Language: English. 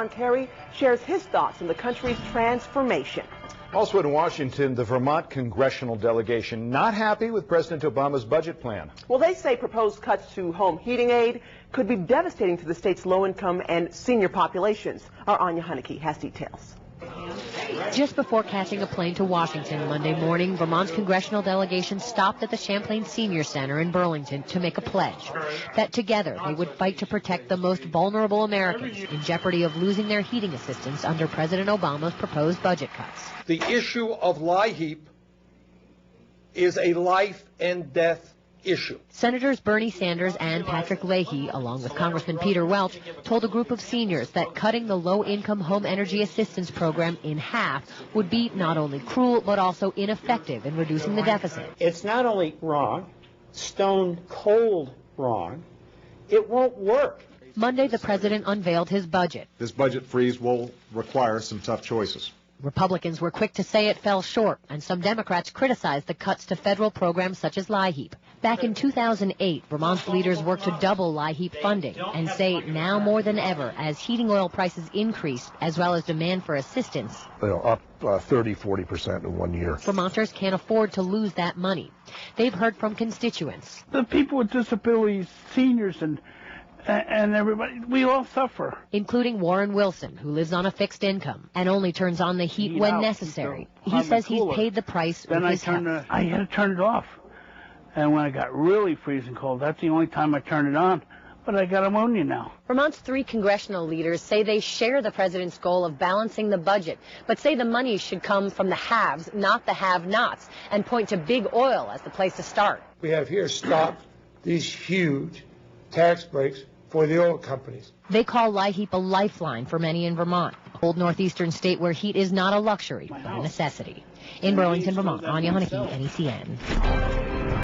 Kerry shares his thoughts on the country's transformation. Also in Washington, the Vermont congressional delegation not happy with President Obama's budget plan. Well, they say proposed cuts to home heating aid could be devastating to the state's low-income and senior populations. Our ANYA HUNEKE has details. Just before catching a plane to Washington Monday morning, Vermont's congressional delegation stopped at the Champlain Senior Center in Burlington to make a pledge that together they would fight to protect the most vulnerable Americans in jeopardy of losing their heating assistance under President Obama's proposed budget cuts. The issue of LEAHY is a life and death issue. Senators Bernie Sanders and Patrick Leahy, along with Congressman Peter Welch, told a group of seniors that cutting the low-income home energy assistance program in half would be not only cruel but also ineffective in reducing the deficit. It's not only wrong, stone cold wrong, it won't work. Monday, the president unveiled his budget. This budget freeze will require some tough choices. Republicans were quick to say it fell short, and some Democrats criticized the cuts to federal programs such as LEAHY. Back in 2008, Vermont's leaders worked to double LEAHY funding and say now more than ever, as heating oil prices increase, as well as demand for assistance, up 30-40% in 1 year. Vermonters can't afford to lose that money. They've heard from constituents. The people with disabilities, seniors, and everybody, we all suffer. Including Warren Wilson, who lives on a fixed income and only turns on the heat when necessary. He says he's paid the price with his health. I had to turn it off. And when I got really freezing cold, that's the only time I turned it on. But I got ammonia now. Vermont's 3 congressional leaders say they share the president's goal of balancing the budget, but say the money should come from the haves, not the have-nots, and point to big oil as the place to start. We have here stopped these huge tax breaks for the oil companies. They call LEAHY a lifeline for many in Vermont, a cold northeastern state where heat is not a luxury, but a necessity. In Burlington, Vermont, ANYA HUNEKE, NECN.